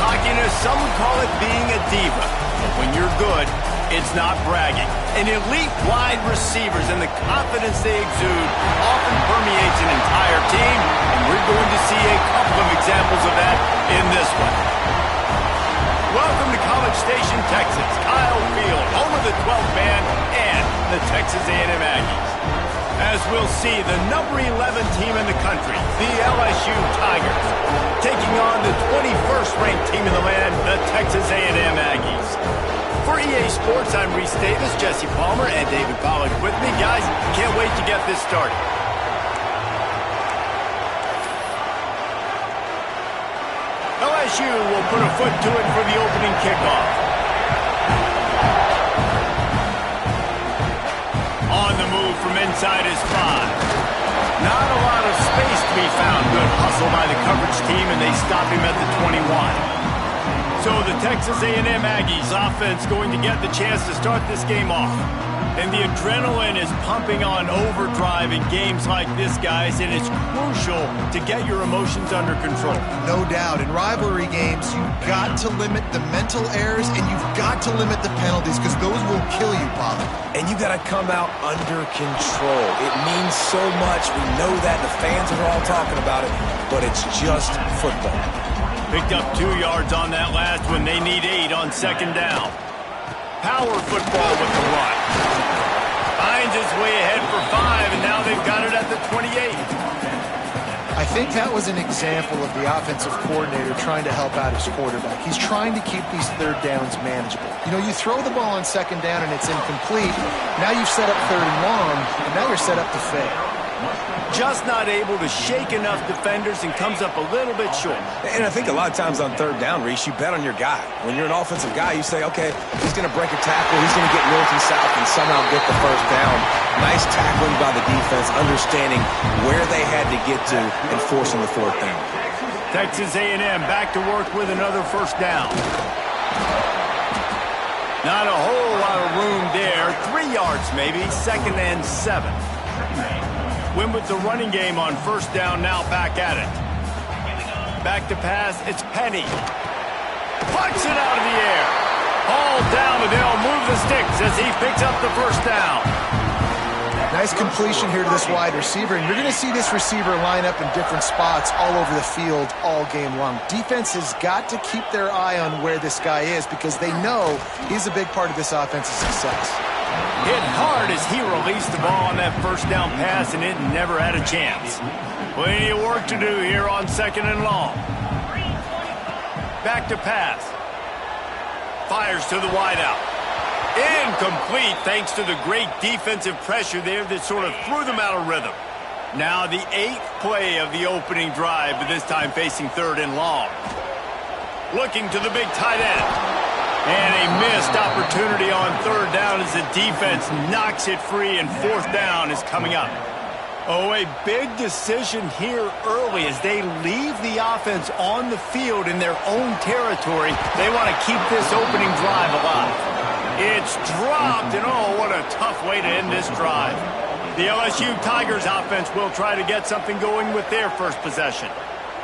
Cockiness, some would call it being a diva. But when you're good, it's not bragging. And elite wide receivers and the confidence they exude often permeates an entire team, and we're going to see a couple of examples of that in this one. Welcome to College Station, Texas. Kyle Field, home of the 12th man and the Texas A&M Aggies. As we'll see, the number 11 team in the country, the LSU Tigers, taking on the 21st ranked team in the land, the Texas A&M Aggies. For EA Sports, I'm Reese Davis, Jesse Palmer, and David Pollack with me. Guys, can't wait to get this started. LSU will put a foot to it for the opening kickoff. On the move from inside his 5. Not a lot of space to be found. Good hustle by the coverage team, and they stop him at the 21. So the Texas A&M Aggies offense going to get the chance to start this game off. And the adrenaline is pumping on overdrive in games like this, guys, and it's crucial to get your emotions under control. No doubt. In rivalry games, you've got to limit the mental errors and you've got to limit the penalties because those will kill you, Bob. And you got to come out under control. It means so much. We know that. The fans are all talking about it, but it's just football. Picked up 2 yards on that last one. They need 8 on second down. Power football with the run. Finds his way ahead for 5, and now they've got it at the 28. I think that was an example of the offensive coordinator trying to help out his quarterback. He's trying to keep these third downs manageable. You know, you throw the ball on second down and it's incomplete. Now you've set up third and long, and now you're set up to fail. Just not able to shake enough defenders and comes up a little bit short. And I think a lot of times on third down, Reese, you bet on your guy. When you're an offensive guy, you say, okay, he's going to break a tackle, he's going to get north and south and somehow get the first down. Nice tackling by the defense, understanding where they had to get to and forcing the fourth down. Texas A&M back to work with another first down. Not a whole lot of room there. 3 yards maybe, 2nd and 7. Win with the running game on first down, now back at it. Back to pass, it's Penny. Plucks it out of the air. All down, and they'll move the sticks as he picks up the first down. Nice completion here to this wide receiver, and you're going to see this receiver line up in different spots all over the field all game long. Defense has got to keep their eye on where this guy is because they know he's a big part of this offense's success. Hit hard as he released the ball on that first down pass, and it never had a chance. Plenty of work to do here on 2nd and long. Back to pass. Fires to the wideout. Incomplete thanks to the great defensive pressure there that sort of threw them out of rhythm. Now the 8th play of the opening drive, but this time facing 3rd and long. Looking to the big tight end. And a missed opportunity on 3rd down as the defense knocks it free, and 4th down is coming up. Oh, a big decision here early as they leave the offense on the field in their own territory. They want to keep this opening drive alive. It's dropped, and oh, what a tough way to end this drive. The LSU Tigers offense will try to get something going with their first possession.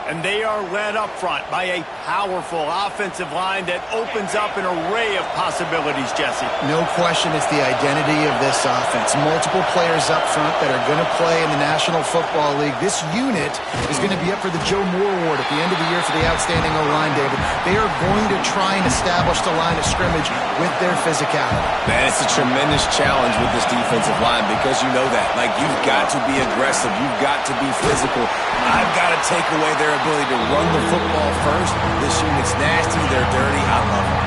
And they are led up front by a powerful offensive line that opens up an array of possibilities, Jesse. No question it's the identity of this offense. Multiple players up front that are going to play in the National Football League. This unit is going to be up for the Joe Moore Award at the end of the year for the outstanding O-line, David. They are going to try and establish the line of scrimmage with their physicality. Man, it's a tremendous challenge with this defensive line because you know that. Like, you've got to be aggressive. You've got to be physical. I've got to take away their ability to run the football first. This unit's nasty. They're dirty. I love them.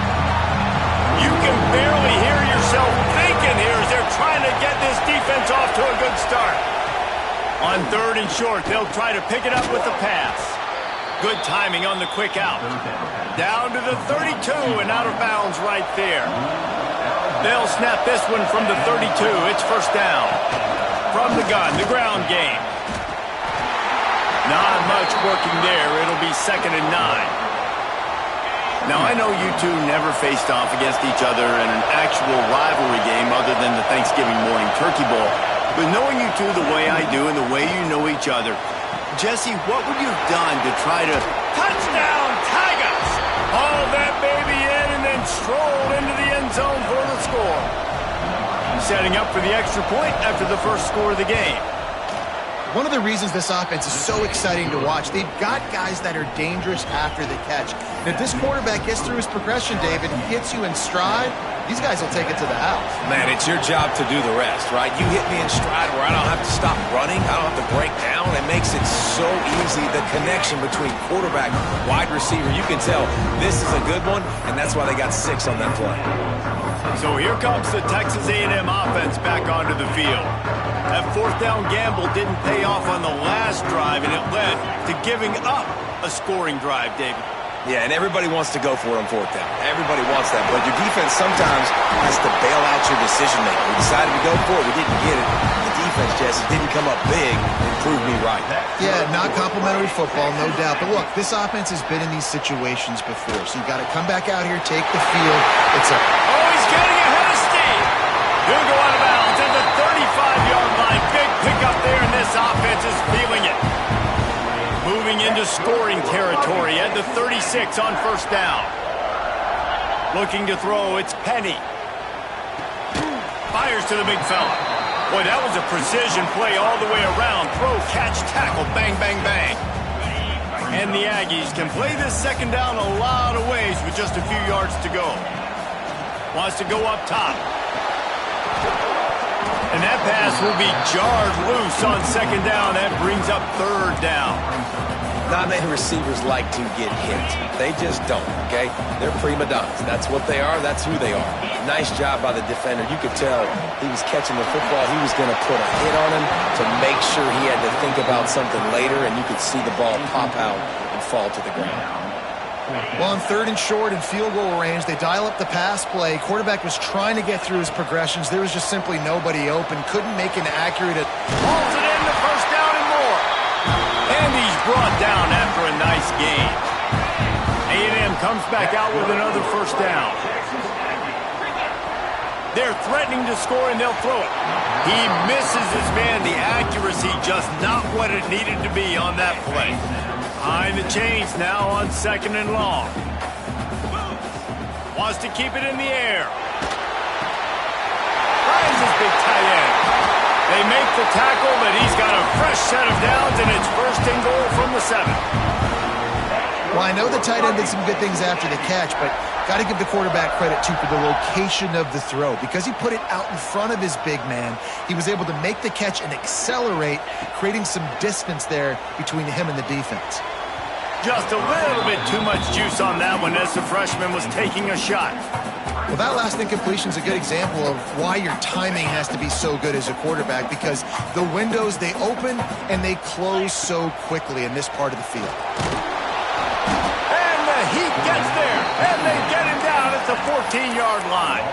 You can barely hear yourself thinking here as they're trying to get this defense off to a good start. On 3rd and short, they'll try to pick it up with the pass. Good timing on the quick out. Down to the 32 and out of bounds right there. They'll snap this one from the 32. It's first down. From the gun, the ground game. Not much working there. It'll be 2nd and 9. Now, I know you two never faced off against each other in an actual rivalry game other than the Thanksgiving morning turkey bowl. But knowing you two the way I do and the way you know each other, Jesse, what would you have done to try to touchdown Tigers? Oh, setting up for the extra point after the first score of the game. One of the reasons this offense is so exciting to watch, they've got guys that are dangerous after the catch. And if this quarterback gets through his progression, David, and hits you in stride, these guys will take it to the house. Man, it's your job to do the rest, right? You hit me in stride where I don't have to stop running. I don't have to break down. It makes it so easy. The connection between quarterback, wide receiver, you can tell this is a good one, and that's why they got 6 on that play. So here comes the Texas A&M offense back onto the field. That fourth down gamble didn't pay off on the last drive, and it led to giving up a scoring drive, David. Yeah, and everybody wants to go for it on fourth down. Everybody wants that, but your defense sometimes has to bail out your decision-making. We decided to go for it. We didn't get it. The defense, Jesse, didn't come up big and prove me right. Yeah, not complimentary football, no doubt. But look, this offense has been in these situations before, so you've got to come back out here, take the field. It's a... Oh, he's getting ahead of steam. He'll go out of bounds at the 35-yard line. Big pickup there, and this offense is feeling it. Moving into scoring territory at the 36 on first down. Looking to throw, it's Penny. Fires to the big fella. Boy, that was a precision play all the way around. Throw, catch, tackle, bang, bang, bang. And the Aggies can play this second down a lot of ways with just a few yards to go. Wants to go up top. And that pass will be jarred loose on second down. That brings up third down. Not many receivers like to get hit. They just don't, okay? They're prima donnas. That's what they are. That's who they are. Nice job by the defender. You could tell he was catching the football. He was going to put a hit on him to make sure he had to think about something later, and you could see the ball pop out and fall to the ground. Well, on third and short and field goal range, they dial up the pass play. Quarterback was trying to get through his progressions. There was just simply nobody open. Couldn't make an accurate... Hauls it in the first down and more. And he's brought down after a nice gain. A&M comes back out with another first down. They're threatening to score, and they'll throw it. He misses his man. The accuracy just not what it needed to be on that play. Behind the chains now on second and long. Wants to keep it in the air. Finds his big tight end. They make the tackle, but he's got a fresh set of downs, and it's first and goal from the 7. Well, I know the tight end did some good things after the catch, but got to give the quarterback credit, too, for the location of the throw. Because he put it out in front of his big man, he was able to make the catch and accelerate, creating some distance there between him and the defense. Just a little bit too much juice on that one as the freshman was taking a shot. Well, that last incompletion is a good example of why your timing has to be so good as a quarterback, because the windows, they open and they close so quickly in this part of the field. And the Heat gets there, and they get him down at the 14-yard line.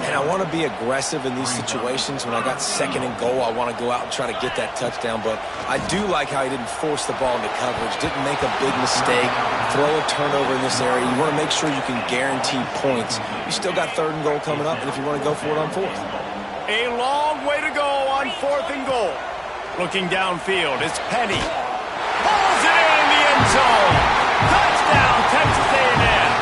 And I want to be aggressive in these situations. When I got second and goal, I want to go out and try to get that touchdown. But I do like how he didn't force the ball into coverage, didn't make a big mistake, throw a turnover in this area. You want to make sure you can guarantee points. You still got third and goal coming up, and if you want to go for it on fourth. A long way to go on fourth and goal. Looking downfield, it's Penny. Pulls it in the end zone. Touchdown, Texas A&M.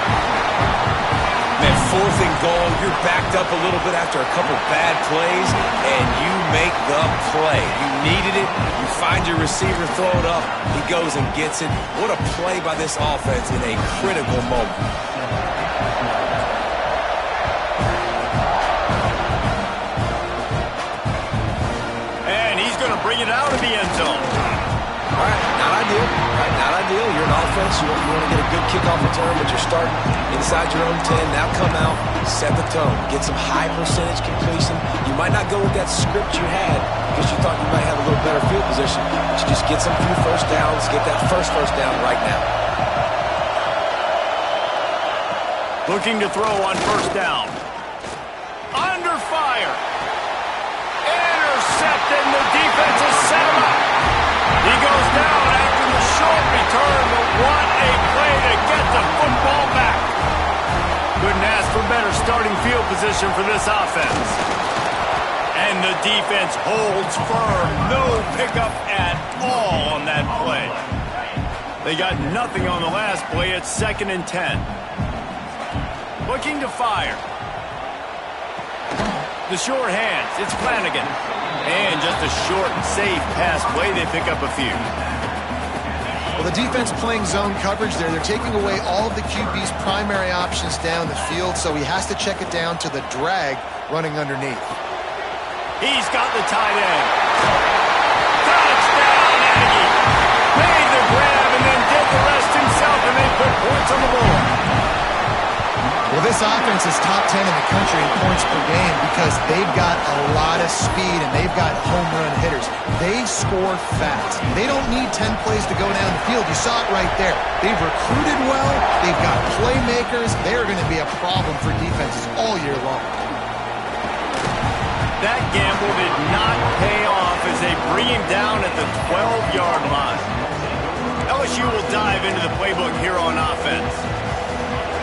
Man, fourth and goal, you're backed up a little bit after a couple bad plays, and you make the play. You needed it. You find your receiver, throw it up. He goes and gets it. What a play by this offense in a critical moment. And he's going to bring it out of the end zone. All right, not ideal. Not ideal. You're an offense. You want to get a good kickoff return, but you're starting inside your own 10. Now come out, set the tone, get some high percentage completion. You might not go with that script you had because you thought you might have a little better field position, but you just get some few first downs, get that first down right now. Looking to throw on first down. Under fire. Intercepted, and the defense has set him up. He goes down after the short return, but what a play to get the football back. Couldn't ask for better starting field position for this offense. And the defense holds firm. No pickup at all on that play. They got nothing on the last play. It's 2nd and 10. Looking to fire. The short hands, it's Flanagan. And just a short and safe pass play, they pick up a few. Well, the defense playing zone coverage there. They're taking away all of the QB's primary options down the field, so he has to check it down to the drag running underneath. He's got the tight end. Touchdown, Aggie! Made the grab and then did the rest himself, and they put points on the board. Well, this offense is top 10 in the country in points per game because they've got a lot of speed and they've got home run hitters. They score fast. They don't need 10 plays to go down the field. You saw it right there. They've recruited well. They've got playmakers. They're going to be a problem for defenses all year long. That gamble did not pay off as they bring him down at the 12-yard line. LSU will dive into the playbook here on offense.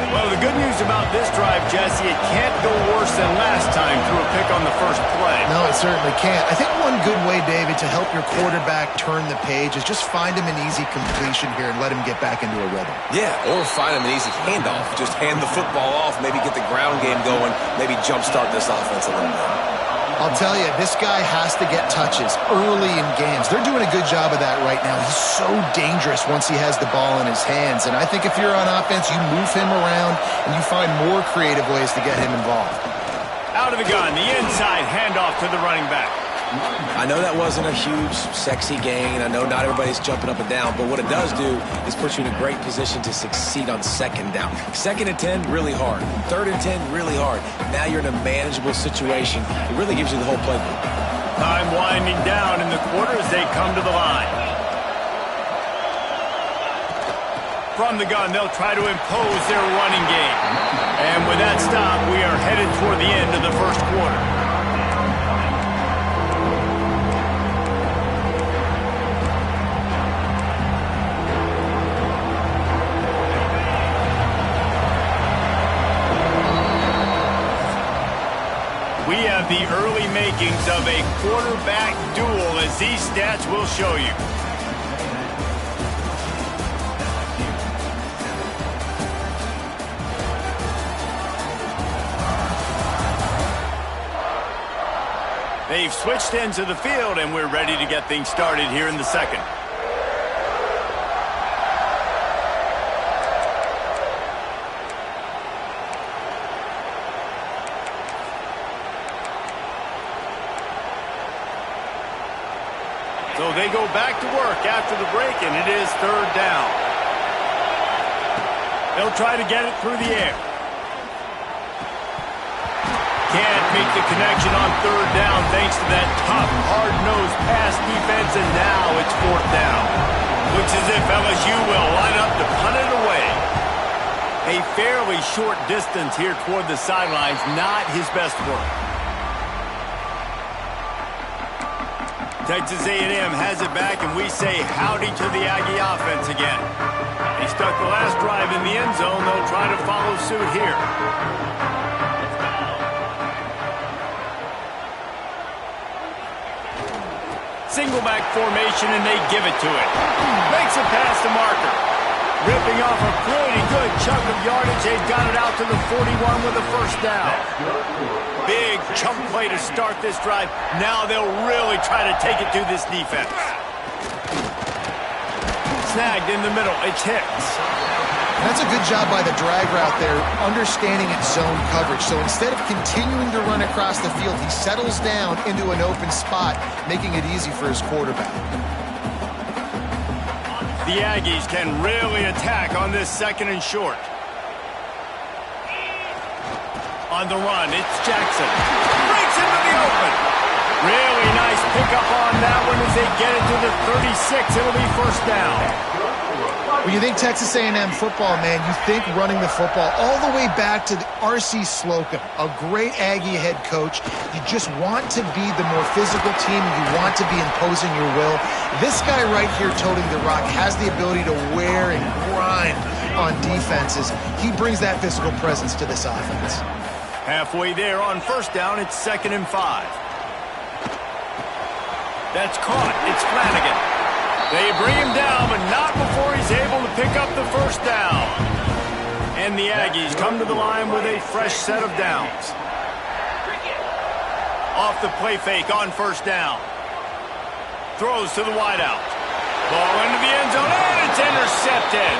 Well, the good news about this drive, Jesse, it can't go worse than last time through a pick on the first play. No, it certainly can't. I think one good way, David, to help your quarterback turn the page is just find him an easy completion here and let him get back into a rhythm. Yeah, or find him an easy handoff. Just hand the football off, maybe get the ground game going, maybe jumpstart this offense a little bit. I'll tell you, this guy has to get touches early in games. They're doing a good job of that right now. He's so dangerous once he has the ball in his hands. And I think if you're on offense, you move him around and you find more creative ways to get him involved. Out of the gun, the inside handoff to the running back. I know that wasn't a huge, sexy gain. I know not everybody's jumping up and down, but what it does do is put you in a great position to succeed on second down. Second and 10, really hard. Third and 10, really hard. Now you're in a manageable situation. It really gives you the whole playbook. Time winding down in the quarter as they come to the line. From the gun, they'll try to impose their running game. And with that stop, we are headed toward the end of the first quarter. We have the early makings of a quarterback duel, as these stats will show you. They've switched into the field, and we're ready to get things started here in the second. So they go back to work after the break, and it is third down. They'll try to get it through the air. Can't make the connection on third down thanks to that tough, hard-nosed pass defense, and now it's fourth down. Looks as if LSU will line up to punt it away. A fairly short distance here toward the sidelines, not his best work. Texas A&M has it back, and we say howdy to the Aggie offense again. They stuck the last drive in the end zone. They'll try to follow suit here. Single back formation, and they give it to it. Makes a pass to Marker. Ripping off a pretty good chunk of yardage. They've got it out to the 41 with a first down. Big chunk play to start this drive. Now they'll really try to take it to this defense. Snagged in the middle. It's Hicks. That's a good job by the drag route there, understanding its zone coverage. So instead of continuing to run across the field, he settles down into an open spot, making it easy for his quarterback. The Aggies can really attack on this second and short. On the run, it's Jackson. Breaks into the open. Really nice pickup on that one as they get it to the 36. It'll be first down. When you think Texas A&M football, man, you think running the football all the way back to R.C. Slocum, a great Aggie head coach. You just want to be the more physical team. You want to be imposing your will. This guy right here toting the rock has the ability to wear and grind on defenses. He brings that physical presence to this offense. Halfway there on first down, it's 2nd and 5. That's caught. It's Flanagan. They bring him down, but not before he's able to pick up the first down. And the Aggies come to the line with a fresh set of downs. Off the play fake on first down. Throws to the wideout. Ball into the end zone, and it's intercepted.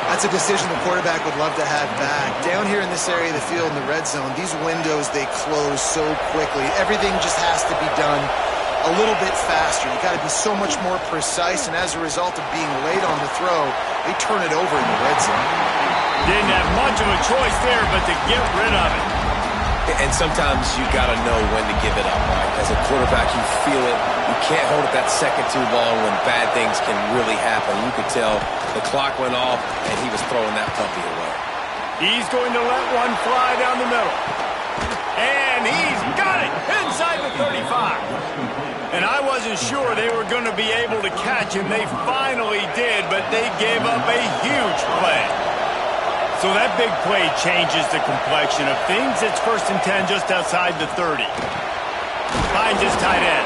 That's a decision the quarterback would love to have back. Down here in this area of the field in the red zone, these windows, they close so quickly. Everything just has to be done a little bit faster. You got to be so much more precise, and as a result of being late on the throw, they turn it over in the red zone. Didn't have much of a choice there, but to get rid of it. And sometimes you got to know when to give it up, right? As a quarterback, you feel it. You can't hold it that second too long when bad things can really happen. You could tell the clock went off, and he was throwing that puppy away. He's going to let one fly down the middle. And he's got it inside the 35. And I wasn't sure they were going to be able to catch him. They finally did, but they gave up a huge play. So that big play changes the complexion of things. It's 1st and 10 just outside the 30. Finds his tight end.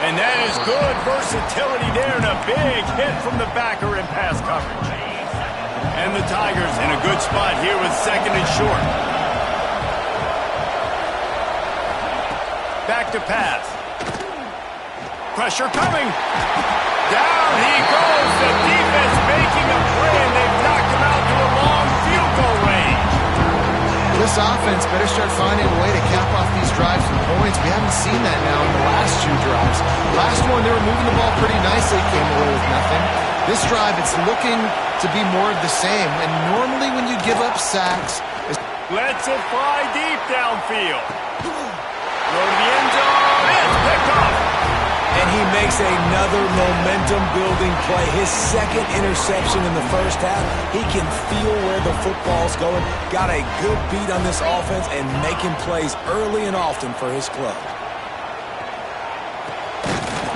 And that is good versatility there and a big hit from the backer in pass coverage. And the Tigers in a good spot here with 2nd and short. Back to pass. Pressure coming. Down he goes. The defense making a play, and they've knocked him out to a long field goal range. This offense better start finding a way to cap off these drives and points. We haven't seen that now in the last 2 drives. Last one, they were moving the ball pretty nicely, came away with nothing. This drive, it's looking to be more of the same. And normally when you give up sacks... Lets it fly deep downfield. Throw to the end zone. It's picked off. And he makes another momentum-building play. His 2nd interception in the first half. He can feel where the football's going. Got a good beat on this offense and making plays early and often for his club.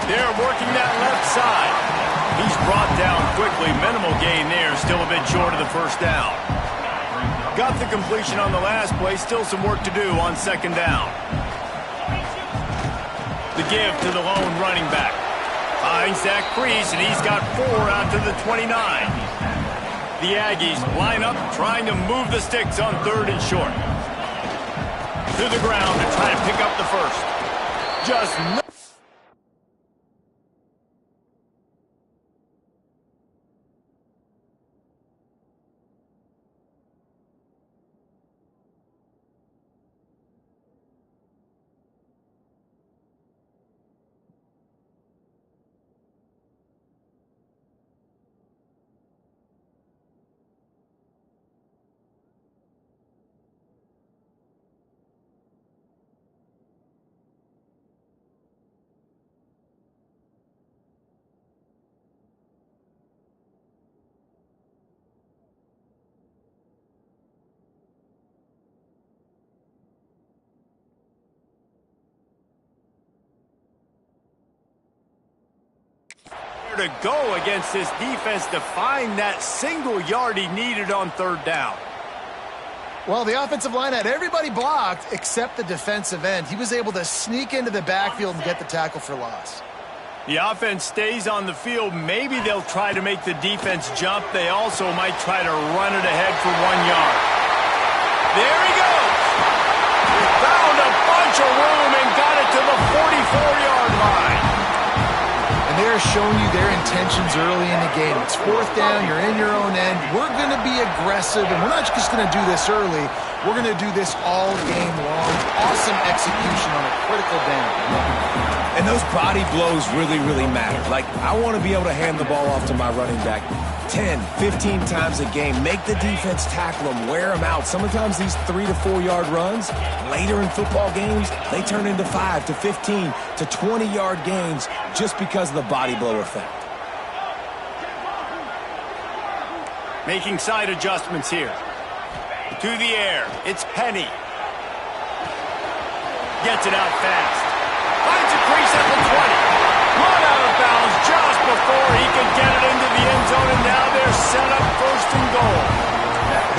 They're working that left side. He's brought down quickly. Minimal gain there. Still a bit short of the first down. Got the completion on the last play. Still some work to do on 2nd down. The give to the lone running back. Finds that crease, and he's got 4 out to the 29. The Aggies line up, trying to move the sticks on 3rd and short. To the ground to try to pick up the first. Just no. To go against this defense to find that single yard he needed on 3rd down. Well, the offensive line had everybody blocked except the defensive end. He was able to sneak into the backfield and get the tackle for loss. The offense stays on the field. Maybe they'll try to make the defense jump. They also might try to run it ahead for 1 yard. There he goes. He found a bunch of room and got it to the 44-yard line. And they're showing you their intentions early in the game. It's 4th down, you're in your own end. We're going to be aggressive, and we're not just going to do this early. We're going to do this all game long. Awesome execution on a critical down. And those body blows really, really matter. Like, I want to be able to hand the ball off to my running back 10, 15 times a game. Make the defense tackle them, wear them out. Sometimes these 3 to 4 yard runs, later in football games, they turn into 5 to 15 to 20-yard gains just because of the body blow effect. Making side adjustments here. To the air, it's Penny. Gets it out fast. Finds a crease at the 20. Run out of bounds just before he could get it into the end zone, and now they're set up 1st and goal.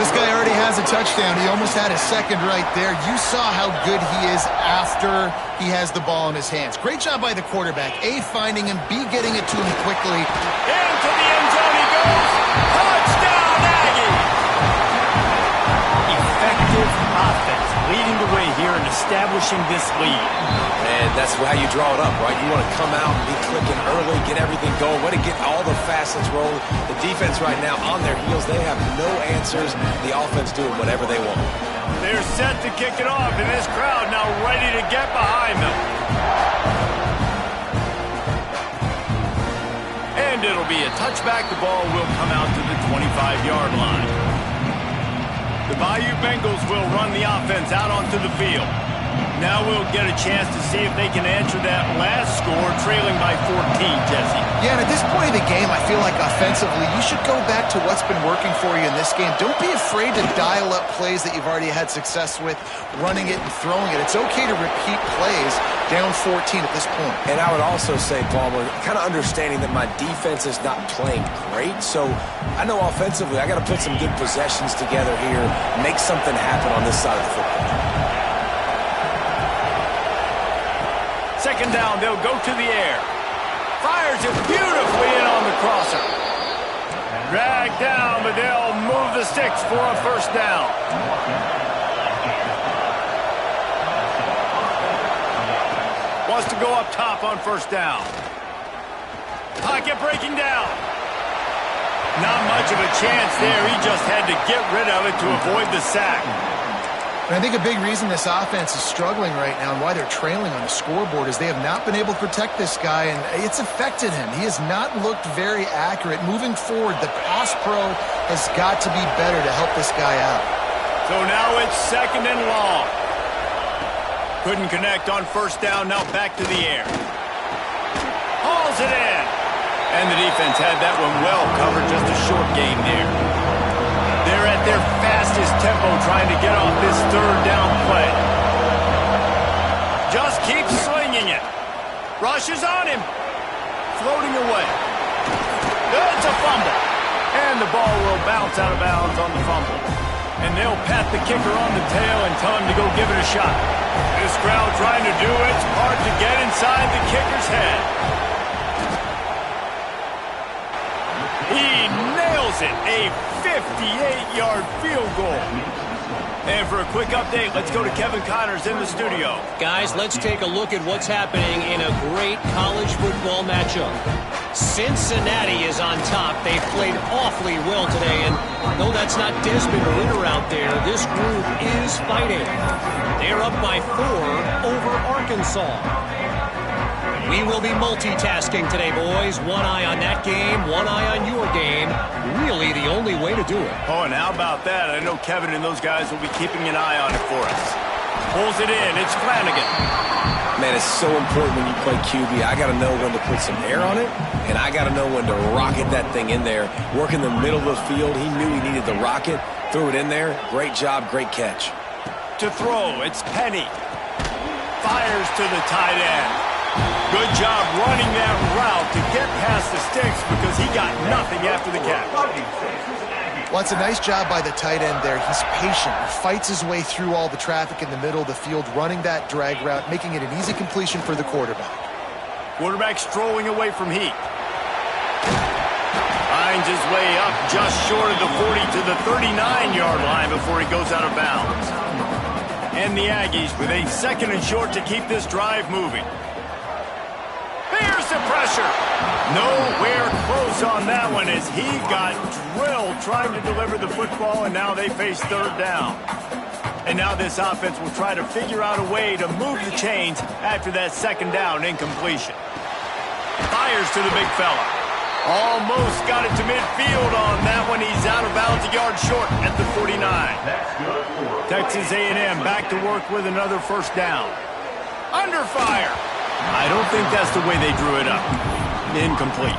This guy already has a touchdown. He almost had his 2nd right there. You saw how good he is after he has the ball in his hands. Great job by the quarterback. A, finding him. B, getting it to him quickly. Into the end zone he goes. Touchdown, Aggie! Effective offense leading the way here in a establishing this lead. And that's how you draw it up, right? You want to come out and be clicking early, get everything going, want to get all the facets rolling. The defense right now on their heels, they have no answers. The offense doing whatever they want. They're set to kick it off, and this crowd now ready to get behind them. And it'll be a touchback. The ball will come out to the 25-yard line. The Bayou Bengals will run the offense out onto the field. Now we'll get a chance to see if they can answer that last score, trailing by 14, Jesse. Yeah, and at this point of the game, I feel like offensively, you should go back to what's been working for you in this game. Don't be afraid to dial up plays that you've already had success with, running it and throwing it. It's okay to repeat plays down 14 at this point. And I would also say, Palmer, kind of understanding that my defense is not playing great, so I know offensively I got to put some good possessions together here, make something happen on this side of the football. Second down, they'll go to the air. Fires it beautifully in on the crosser. Dragged down, but they'll move the sticks for a first down. Wants to go up top on first down. Pocket breaking down. Not much of a chance there. He just had to get rid of it to avoid the sack. And I think a big reason this offense is struggling right now and why they're trailing on the scoreboard is they have not been able to protect this guy, and it's affected him. He has not looked very accurate. Moving forward, the pass pro has got to be better to help this guy out. So now it's second and long. Couldn't connect on first down, now back to the air. Hauls it in. And the defense had that one well covered, just a short gain there. They're at their fastest tempo trying to get off this third down play. Just keeps slinging it. Rushes on him. Floating away. It's a fumble. And the ball will bounce out of bounds on the fumble. And they'll pat the kicker on the tail and tell him to go give it a shot. This crowd trying to do its part to get inside the kicker's head. He nails it. A 58-yard field goal. And for a quick update, let's go to Kevin Connors in the studio. Guys, let's take a look at what's happening in a great college football matchup. Cincinnati is on top. They've played awfully well today, and though that's not Desmond Ritter out there, this group is fighting. They're up by 4 over Arkansas. We will be multitasking today, boys. One eye on that game, one eye on your game. Really the only way to do it. Oh, and how about that? I know Kevin and those guys will be keeping an eye on it for us. Pulls it in. It's Flanagan. Man, it's so important when you play QB. I got to know when to put some air on it, and I got to know when to rocket that thing in there. Work in the middle of the field. He knew he needed the rocket. Threw it in there. Great job, great catch. To throw, it's Penny. Fires to the tight end. Good job running that route to get past the sticks because he got nothing after the catch. Well, it's a nice job by the tight end there. He's patient. He fights his way through all the traffic in the middle of the field, running that drag route, making it an easy completion for the quarterback. Quarterback strolling away from heat. Finds his way up just short of the 40 to the 39-yard line before he goes out of bounds. And the Aggies with a second and short to keep this drive moving. Here's the pressure. Nowhere close on that one as he got drilled trying to deliver the football, and now they face third down. And now this offense will try to figure out a way to move the chains after that second down incompletion. Fires to the big fella. Almost got it to midfield on that one. He's out of bounds a yard short at the 49. Texas A&M back to work with another first down. Under fire. I don't think that's the way they drew it up. Incomplete.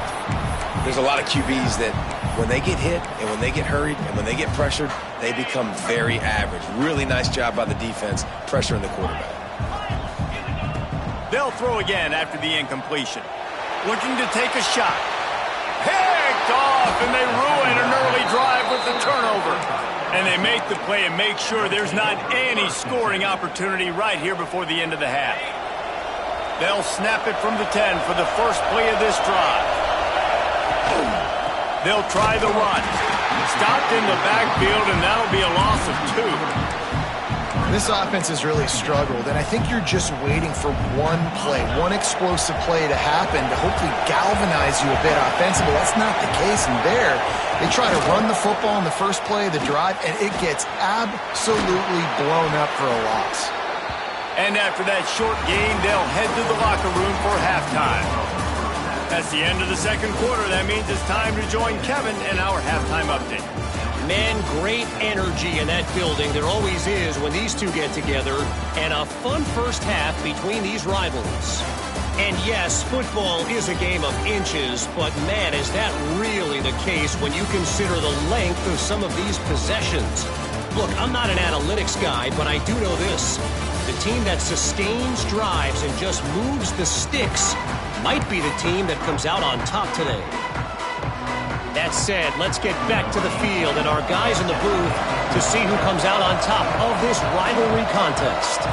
There's a lot of QBs that when they get hit and when they get hurried and when they get pressured, they become very average. Really nice job by the defense, pressuring the quarterback. They'll throw again after the incompletion. Looking to take a shot. Picked off, and they ruin an early drive with the turnover. And they make the play and make sure there's not any scoring opportunity right here before the end of the half. They'll snap it from the 10 for the first play of this drive. They'll try the run. Stopped in the backfield, and that'll be a loss of 2. This offense has really struggled, and I think you're just waiting for one play, one explosive play to happen to hopefully galvanize you a bit offensively. That's not the case in there. They try to run the football in the first play of the drive, and it gets absolutely blown up for a loss. And after that short game, they'll head to the locker room for halftime. That's the end of the second quarter. That means it's time to join Kevin in our halftime update. Man, great energy in that building. There always is when these two get together. And a fun first half between these rivals. And yes, football is a game of inches, but man, is that really the case when you consider the length of some of these possessions. Look, I'm not an analytics guy, but I do know this. The team that sustains drives and just moves the sticks might be the team that comes out on top today. That said, let's get back to the field and our guys in the booth to see who comes out on top of this rivalry contest.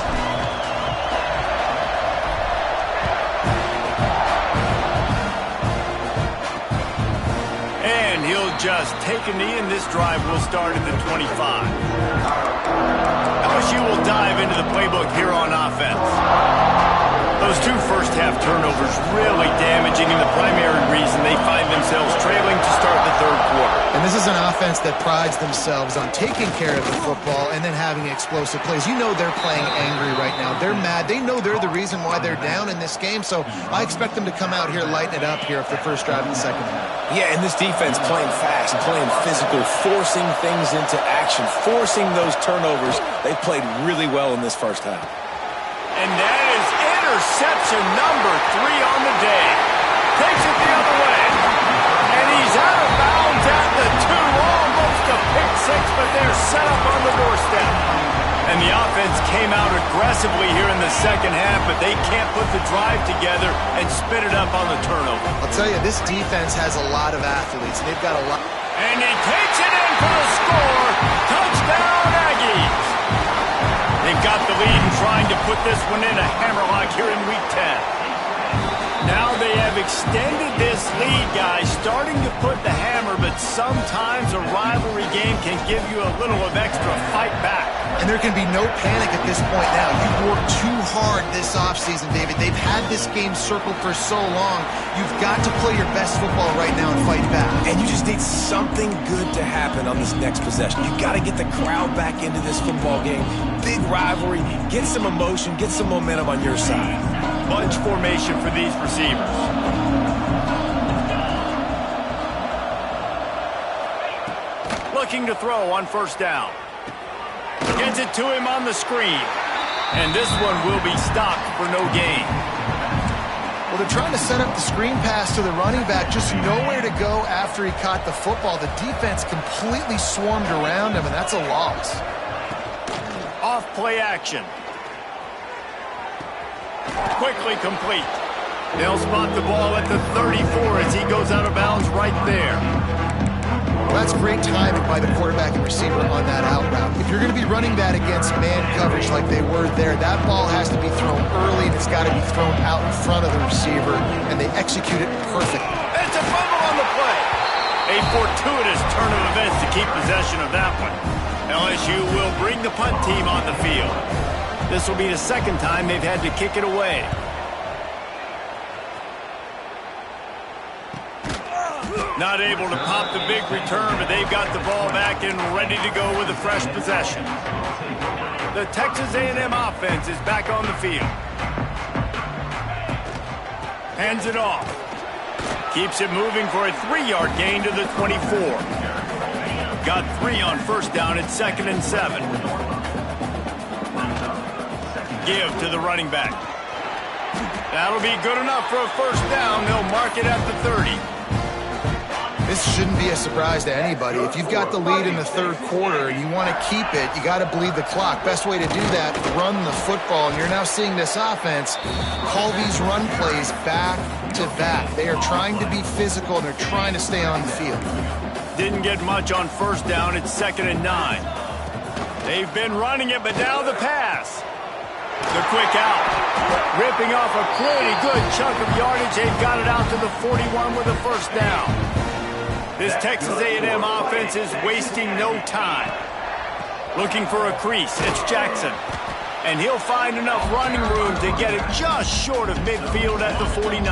And he'll just take a knee, and this drive will start at the 25. LSU will dive into the playbook here on offense. Those two first-half turnovers really damaging, and the primary reason they find themselves trailing to start the third quarter. And this is an offense that prides themselves on taking care of the football and then having explosive plays. You know they're playing angry right now. They're mad. They know they're the reason why they're down in this game, so I expect them to come out here, lighten it up here for the first drive of the second half. Yeah, and this defense playing fast, playing physical, forcing things into action, forcing those turnovers. They played really well in this first half. And that is interception number 3 on the day. Takes it the other way. And he's out of bounds at the 2. Almost a pick six, but they're set up on the doorstep. And the offense came out aggressively here in the second half, but they can't put the drive together and spit it up on the turnover. I'll tell you, this defense has a lot of athletes, and they've got a lot. And he takes it in for the score. Touchdown, Aggies. They've got the lead and trying to put this one in a hammerlock here in Week 10. Now they have extended this lead, guys, starting to put the hammer, but sometimes a rivalry game can give you a little of extra fight back. And there can be no panic at this point now. You've worked too hard this offseason, David. They've had this game circled for so long. You've got to play your best football right now and fight back. And you just need something good to happen on this next possession. You've got to get the crowd back into this football game. Big rivalry. Get some emotion. Get some momentum on your side. Bunch formation for these receivers. Looking to throw on first down. Gets it to him on the screen. And this one will be stopped for no gain. Well, they're trying to set up the screen pass to the running back, just nowhere to go after he caught the football. The defense completely swarmed around him, and that's a loss. Off play action. Quickly complete. They'll spot the ball at the 34 as he goes out of bounds right there. Well, that's great timing by the quarterback and receiver on that out route. If you're going to be running that against man coverage like they were there, that ball has to be thrown early and it's got to be thrown out in front of the receiver, and they execute it perfectly. It's a fumble on the play. A fortuitous turn of events to keep possession of that one. LSU will bring the punt team on the field. This will be the second time they've had to kick it away. Not able to pop the big return, but they've got the ball back and ready to go with a fresh possession. The Texas A&M offense is back on the field. Hands it off. Keeps it moving for a 3-yard gain to the 24. Got 3 on first down at 2nd and 7. Give to the running back. That'll be good enough for a first down. They'll mark it at the 30. This shouldn't be a surprise to anybody. If you've got the lead in the third quarter and you want to keep it, you got to bleed the clock. Best way to do that, run the football. And you're now seeing this offense call these run plays back to back. They are trying to be physical, and they're trying to stay on the field. Didn't get much on first down. It's 2nd and 9. They've been running it, but now the pass. The quick out. Ripping off a pretty good chunk of yardage. They've got it out to the 41 with a first down. This Texas A&M offense is wasting no time. Looking for a crease, it's Jackson. And he'll find enough running room to get it just short of midfield at the 49.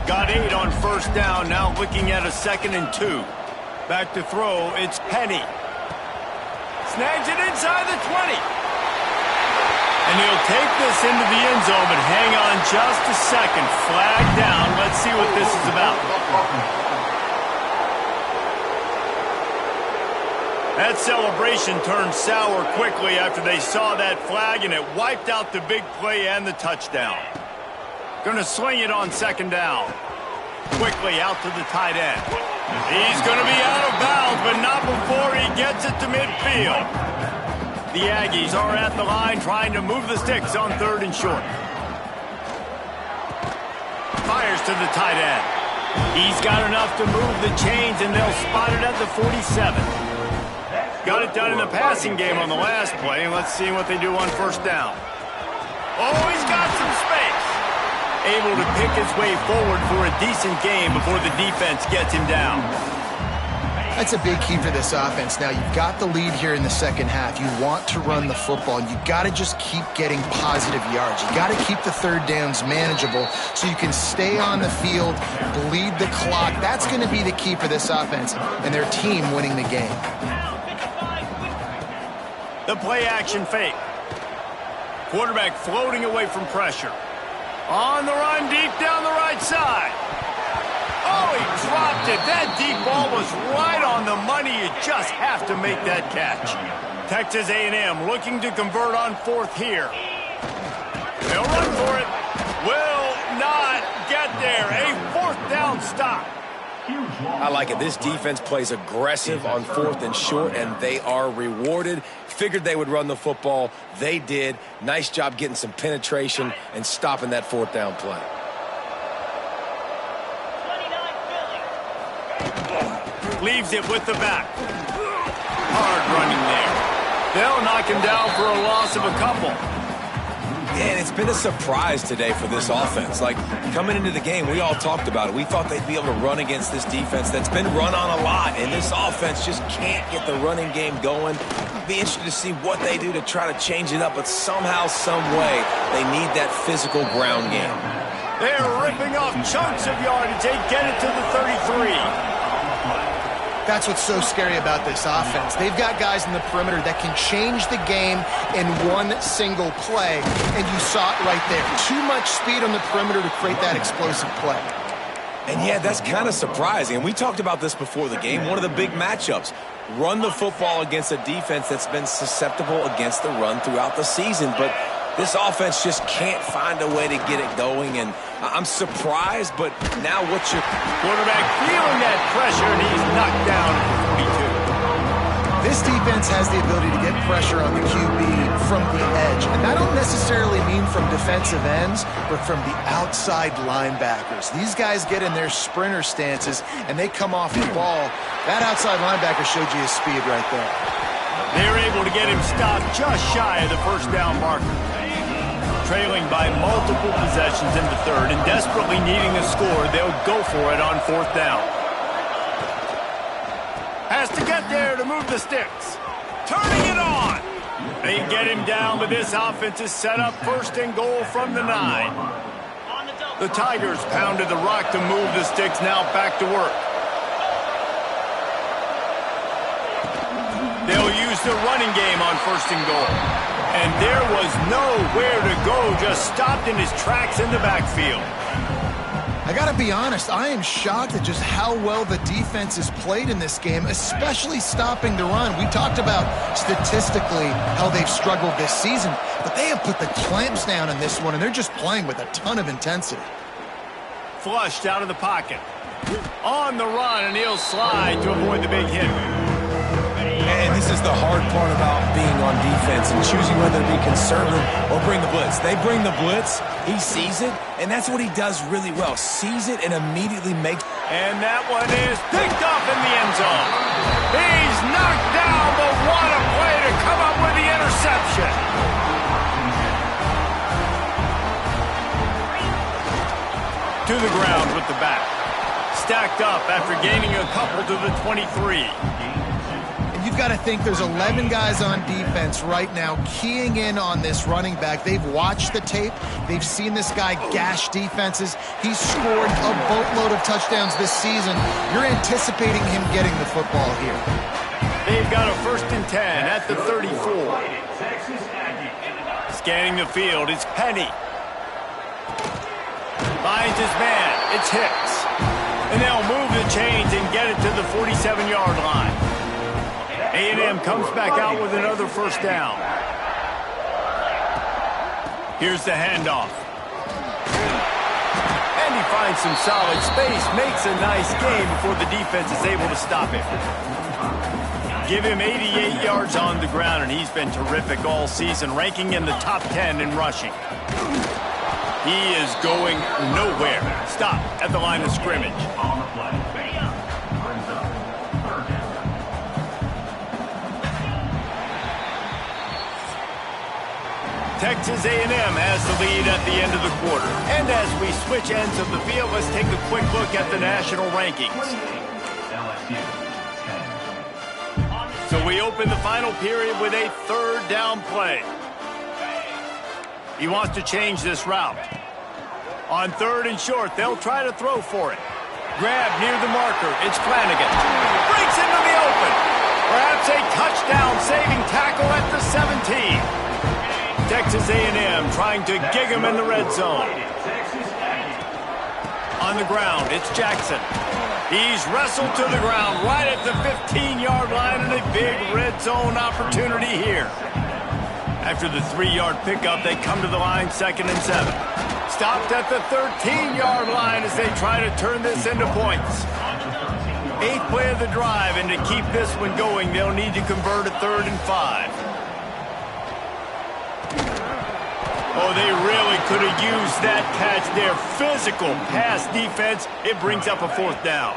Got 8 on first down, now looking at a 2nd and 2. Back to throw, it's Penny. Snags it inside the 20. And he'll take this into the end zone, but hang on just a second. Flag down. Let's see what this is about. That celebration turned sour quickly after they saw that flag, and it wiped out the big play and the touchdown. Gonna sling it on 2nd down. Quickly out to the tight end. He's gonna be out of bounds, but not before he gets it to midfield. The Aggies are at the line trying to move the sticks on 3rd and short. Fires to the tight end. He's got enough to move the chains, and they'll spot it at the 47. Got it done in the passing game on the last play. Let's see what they do on first down. Oh, he's got some space. Able to pick his way forward for a decent game before the defense gets him down. That's a big key for this offense. Now, you've got the lead here in the second half. You want to run the football. You got to just keep getting positive yards. You got to keep the 3rd downs manageable so you can stay on the field, bleed the clock. That's going to be the key for this offense and their team winning the game. The play action fake. Quarterback floating away from pressure. On the run, deep down the right side. Oh, he dropped it. That deep ball was right on the money. You just have to make that catch. Texas A&M looking to convert on 4th here. They'll run for it. Will not get there. A 4th down stop. I like it. This defense plays aggressive on 4th and short, and they are rewarded. Figured they would run the football. They did. Nice job getting some penetration and stopping that 4th down play. Leaves it with the back. Hard running there. They'll knock him down for a loss of a couple. And it's been a surprise today for this offense. Like, coming into the game, we all talked about it. We thought they'd be able to run against this defense that's been run on a lot, and this offense just can't get the running game going. Be interested to see what they do to try to change it up, but somehow, some way, they need that physical ground game. They're ripping off chunks of yardage. They get it to the 33. That's what's so scary about this offense. They've got guys in the perimeter that can change the game in one single play, and you saw it right there. Too much speed on the perimeter to create that explosive play. And yeah, that's kind of surprising. And we talked about this before the game. One of the big matchups. Run the football against a defense that's been susceptible against the run throughout the season. But this offense just can't find a way to get it going, and I'm surprised, but now what's your... Quarterback feeling that pressure, and he's knocked down at the 42. This defense has the ability to get pressure on the QB from the edge, and that don't necessarily mean from defensive ends, but from the outside linebackers. These guys get in their sprinter stances, and they come off the ball. That outside linebacker showed you his speed right there. They're able to get him stopped just shy of the 1st down marker. Trailing by multiple possessions in the 3rd and desperately needing a score, they'll go for it on 4th down. Has to get there to move the sticks. Turning it on. They get him down, but this offense is set up 1st and goal from the 9. The Tigers pounded the rock to move the sticks, now back to work. They'll use the running game on 1st and goal. And there was nowhere to go, just stopped in his tracks in the backfield. I got to be honest, I am shocked at just how well the defense has played in this game, especially stopping the run. We talked about statistically how they've struggled this season, but they have put the clamps down in this one, and they're just playing with a ton of intensity. Flushed out of the pocket. On the run, and he'll slide to avoid the big hit. And this is the hard part about being on defense and choosing whether to be conservative or bring the blitz. They bring the blitz, he sees it, and that's what he does really well. Sees it and immediately makes... And that one is picked up in the end zone. He's knocked down, but what a play to come up with the interception. To the ground with the back. Stacked up after gaining a couple to the 23. you've got to think there's 11 guys on defense right now keying in on this running back. They've watched the tape. They've seen this guy gash defenses. He's scored a boatload of touchdowns this season. You're anticipating him getting the football here. They've got a 1st and 10 at the 34. Scanning the field, it's Penny. Finds his man, it's Hicks. And they'll move the chains and get it to the 47-yard line. A&M comes back out with another 1st down. Here's the handoff. And he finds some solid space, makes a nice gain before the defense is able to stop him. Give him 88 yards on the ground, and he's been terrific all season, ranking in the top 10 in rushing. He is going nowhere. Stop at the line of scrimmage. Texas A&M has the lead at the end of the quarter. And as we switch ends of the field, let's take a quick look at the national rankings. So we open the final period with a 3rd down play. He wants to change this route. On 3rd and short, they'll try to throw for it. Grab near the marker. It's Flanagan. Breaks into the open. Perhaps a touchdown-saving tackle at the 17. Texas A&M trying to gig him in the red zone. On the ground, it's Jackson. He's wrestled to the ground right at the 15-yard line, and a big red zone opportunity here. After the 3-yard pickup, they come to the line 2nd and 7. Stopped at the 13-yard line as they try to turn this into points. 8th play of the drive, and to keep this one going, they'll need to convert a 3rd and 5. Oh, they really could have used that catch there. Physical pass defense. It brings up a 4th down.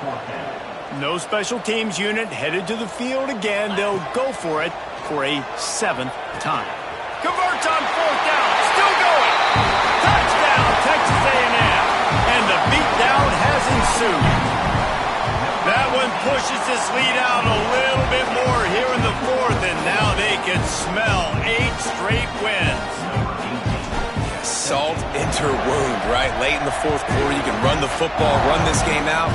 No special teams unit headed to the field again. They'll go for it for a 7th time. Converts on 4th down. Still going. Touchdown, Texas A&M. And the beatdown has ensued. That one pushes this lead out a little bit more here in the 4th, and now they can smell 8 straight wins. Salt into her wound, right? Late in the 4th quarter, you can run the football, run this game out.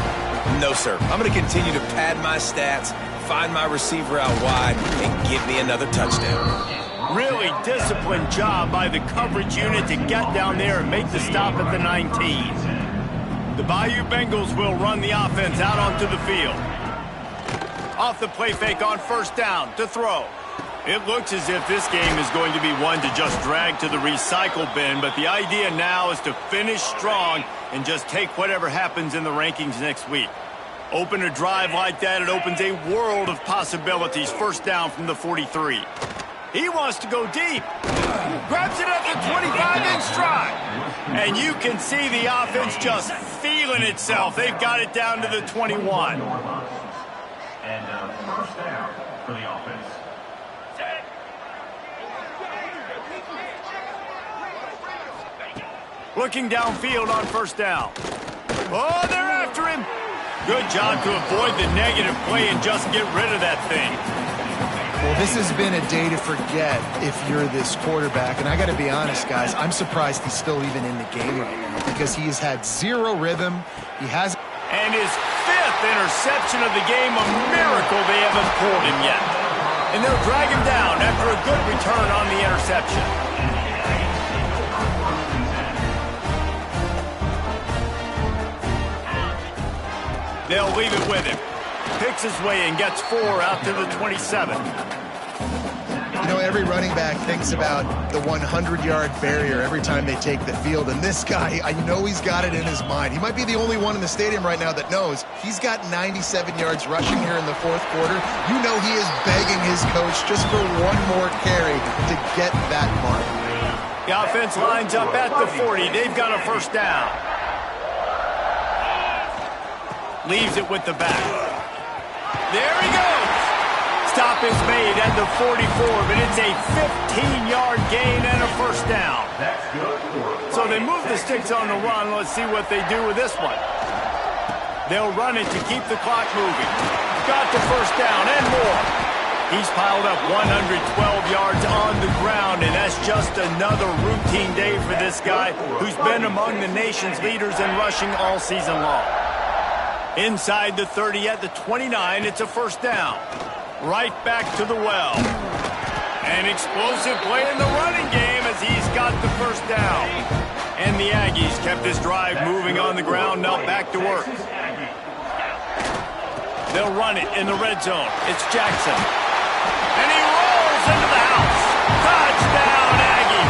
No, sir. I'm going to continue to pad my stats, find my receiver out wide, and give me another touchdown. Really disciplined job by the coverage unit to get down there and make the stop at the 19. The Bayou Bengals will run the offense out onto the field. Off the play fake on 1st down to throw. It looks as if this game is going to be one to just drag to the recycle bin, but the idea now is to finish strong and just take whatever happens in the rankings next week. Open a drive like that, it opens a world of possibilities. 1st down from the 43. He wants to go deep. Grabs it at the 25 in stride. And you can see the offense just feeling itself. They've got it down to the 21. And 1st down for the offense. Looking downfield on 1st down. Oh, they're after him. Good job to avoid the negative play and just get rid of that thing. Well, this has been a day to forget if you're this quarterback. And I got to be honest, guys, I'm surprised he's still even in the game right now because he has had 0 rhythm. He has... And his 5th interception of the game, a miracle they haven't pulled him yet. And they'll drag him down after a good return on the interception. They'll leave it with him. Picks his way and gets 4 out to the 27. You know, every running back thinks about the 100-yard barrier every time they take the field. And this guy, I know he's got it in his mind. He might be the only one in the stadium right now that knows he's got 97 yards rushing here in the 4th quarter. You know he is begging his coach just for one more carry to get that mark. The offense lines up at the 40. They've got a 1st down. Leaves it with the back. There he goes. Stop is made at the 44, but it's a 15-yard gain and a 1st down. So they move the sticks on the run. Let's see what they do with this one. They'll run it to keep the clock moving. Got the 1st down and more. He's piled up 112 yards on the ground, and that's just another routine day for this guy who's been among the nation's leaders in rushing all season long. Inside the 30 at the 29, it's a first down. Right back to the well. An explosive play in the running game as he's got the first down. And the Aggies kept this drive moving on the ground, now back to work. They'll run it in the red zone. It's Jackson. And he rolls into the house. Touchdown, Aggie.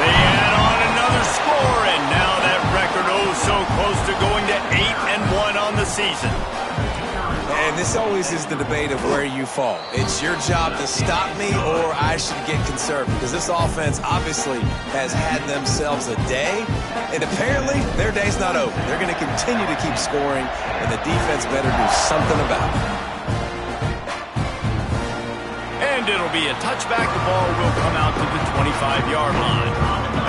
They add on another score, and now that record so close to going to 8-1 on the season. And this always is the debate of where you fall. It's your job to stop me, or I should get conservative, because this offense obviously has had themselves a day, and apparently their day's not over. They're going to continue to keep scoring, and the defense better do something about it. And it'll be a touchback. The ball will come out to the 25-yard line.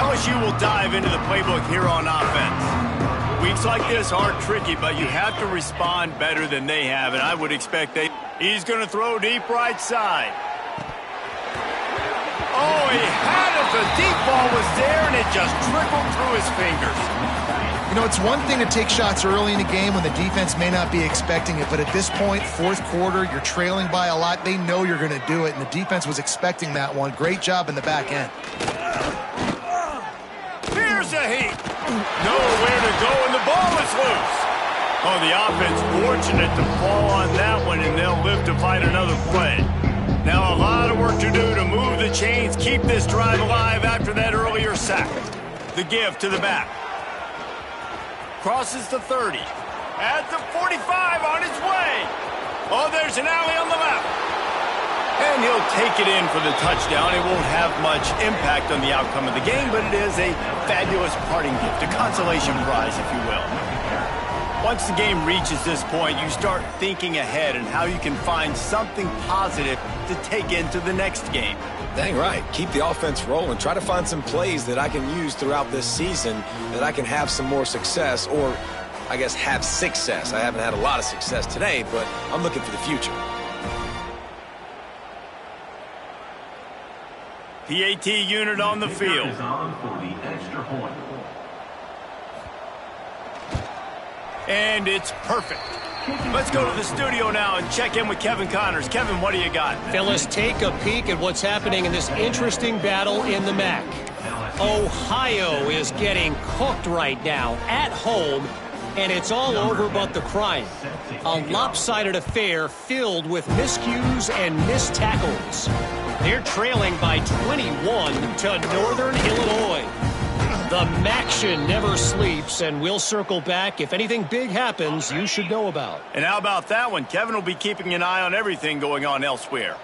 LSU will dive into the playbook here on offense. Weeks like this are tricky, but you have to respond better than they have, and I would expect he's going to throw deep right side. Oh, he had it. The deep ball was there, and it just trickled through his fingers. You know, it's one thing to take shots early in the game when the defense may not be expecting it, but at this point, fourth quarter, you're trailing by a lot. They know you're going to do it, and the defense was expecting that one. Great job in the back end. Here's a heat. Nowhere to go, and the ball is loose. Oh, the offense fortunate to fall on that one, and they'll live to fight another play. Now a lot of work to do to move the chains, keep this drive alive after that earlier sack. The give to the back. Crosses the 30. At the 45 on his way. Oh, there's an alley on the left. And he'll take it in for the touchdown. It won't have much impact on the outcome of the game, but it is a fabulous parting gift, a consolation prize, if you will. Once the game reaches this point, you start thinking ahead and how you can find something positive to take into the next game. Dang right. Keep the offense rolling. Try to find some plays that I can use throughout this season that I can have some more success, or I guess have success. I haven't had a lot of success today, but I'm looking for the future. PAT unit on the field. And it's perfect. Let's go to the studio now and check in with Kevin Connors. Kevin, what do you got? Fellas, take a peek at what's happening in this interesting battle in the MAC. Ohio is getting cooked right now at home, and it's all over but the crying. A lopsided affair filled with miscues and missed tackles. They're trailing by 21 to Northern Illinois. The MACtion never sleeps, and we'll circle back. If anything big happens, you should know about. And how about that one? Kevin will be keeping an eye on everything going on elsewhere.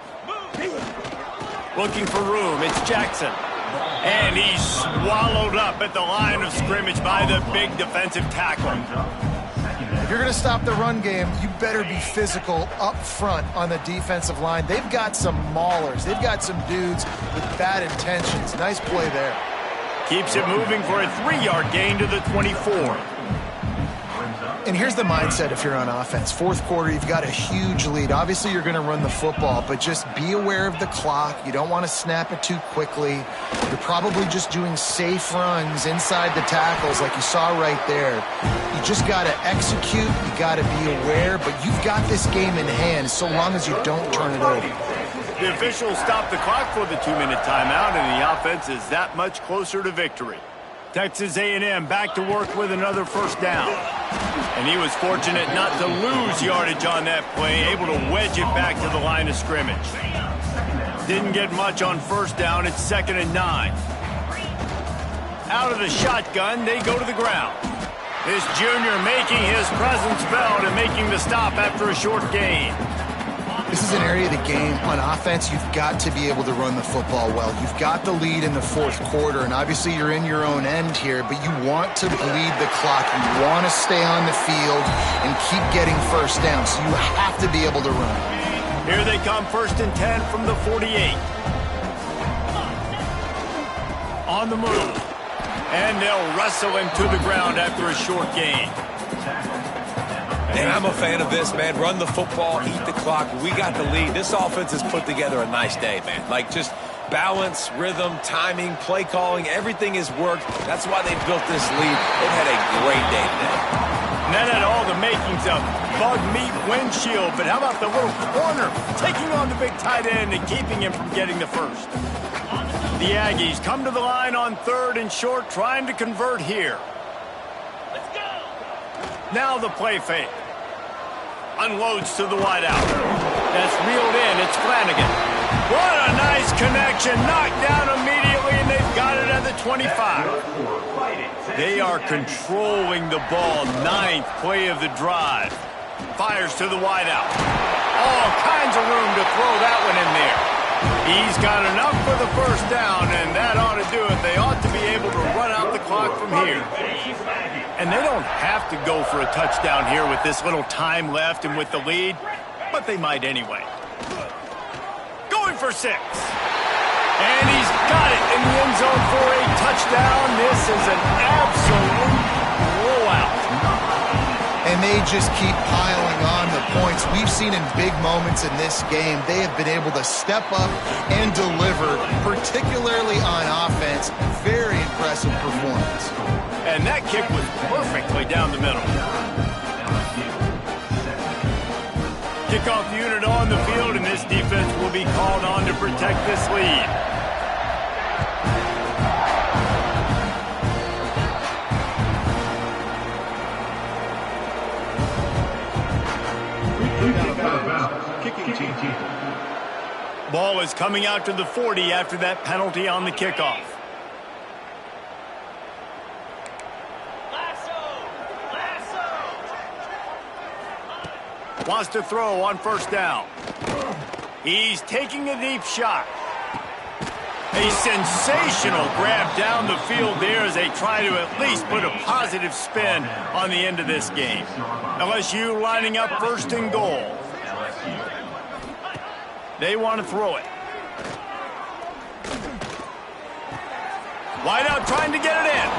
Looking for room. It's Jackson. And he's swallowed up at the line of scrimmage by the big defensive tackle. If you're going to stop the run game, you better be physical up front on the defensive line. They've got some maulers. They've got some dudes with bad intentions. Nice play there. Keeps it moving for a 3-yard gain to the 24. And here's the mindset if you're on offense. Fourth quarter, you've got a huge lead. Obviously, you're going to run the football, but just be aware of the clock. You don't want to snap it too quickly. You're probably just doing safe runs inside the tackles like you saw right there. You just got to execute. You got to be aware, but you've got this game in hand so long as you don't turn it over. The officials stopped the clock for the 2-minute timeout, and the offense is that much closer to victory. Texas A&M back to work with another first down. And he was fortunate not to lose yardage on that play, able to wedge it back to the line of scrimmage. Didn't get much on first down. It's 2nd and 9. Out of the shotgun, they go to the ground. This junior making his presence felt and making the stop after a short gain. This is an area of the game. On offense, you've got to be able to run the football well. You've got the lead in the fourth quarter, and obviously you're in your own end here, but you want to bleed the clock. You want to stay on the field and keep getting first down, so you have to be able to run. Here they come, 1st and 10 from the 48. On the move. And they'll wrestle him to the ground after a short gain. And I'm a fan of this, man. Run the football, eat the clock. We got the lead. This offense has put together a nice day, man. Like, just balance, rhythm, timing, play calling, everything has worked. That's why they built this lead. They've had a great day today. And that had all the makings of bug meat windshield, but how about the little corner taking on the big tight end and keeping him from getting the first? The Aggies come to the line on 3rd and short, trying to convert here. Let's go. Now the play fake. Unloads to the wideout. That's reeled in. It's Flanagan. What a nice connection. Knocked down immediately, and they've got it at the 25. They are controlling the ball. 9th play of the drive. Fires to the wideout. All kinds of room to throw that one in there. He's got enough for the first down, and that ought to do it. They ought to be able to run out the clock from here. And they don't have to go for a touchdown here with this little time left and with the lead, but they might anyway. Going for 6. And he's got it in the end zone for a touchdown. This is an absolute blowout. And they just keep piling on the points. We've seen in big moments in this game, they have been able to step up and deliver, particularly on offense. Very impressive performance. And that kick was perfectly down the middle. Kickoff unit on the field, and this defense will be called on to protect this lead. Ball is coming out to the 40 after that penalty on the kickoff. Wants to throw on 1st down. He's taking a deep shot. A sensational grab down the field there as they try to at least put a positive spin on the end of this game. LSU lining up 1st and goal. They want to throw it. Wide out trying to get it in.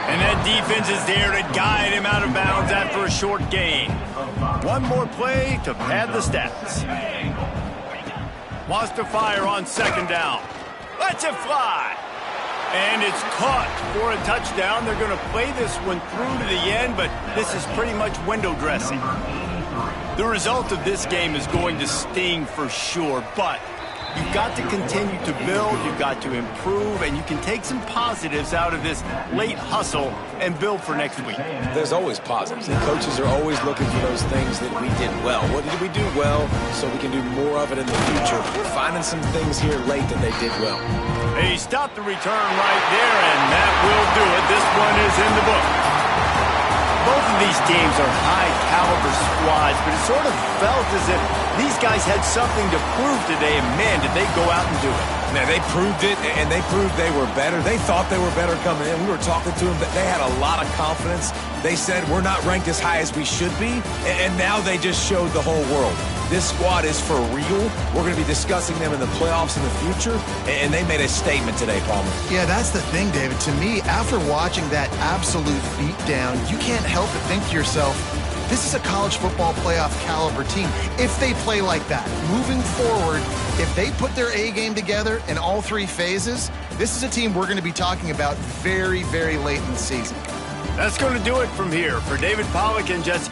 And that defense is there to guide him out of bounds after a short gain. One more play to pad the stats. Wants to fire on 2nd down. Lets it fly. And it's caught for a touchdown. They're going to play this one through to the end, but this is pretty much window dressing. The result of this game is going to sting for sure, but you've got to continue to build, you've got to improve, and you can take some positives out of this late hustle and build for next week. There's always positives, and coaches are always looking for those things that we did well. What did we do well so we can do more of it in the future? We're finding some things here late that they did well. He stopped the return right there, and that will do it. This one is in the book. Both of these teams are high-caliber squads, but it sort of felt as if these guys had something to prove today, and man, did they go out and do it. Now, they proved it, and they proved they were better. They thought they were better coming in. We were talking to them, but they had a lot of confidence. They said, we're not ranked as high as we should be, and now they just showed the whole world. This squad is for real. We're going to be discussing them in the playoffs in the future, and they made a statement today, Palmer. Yeah, that's the thing, David. To me, after watching that absolute beatdown, you can't help but think to yourself, this is a college football playoff caliber team. If they play like that, moving forward, if they put their A game together in all 3 phases, this is a team we're going to be talking about very, very late in the season. That's going to do it from here. For David Pollack and Jesse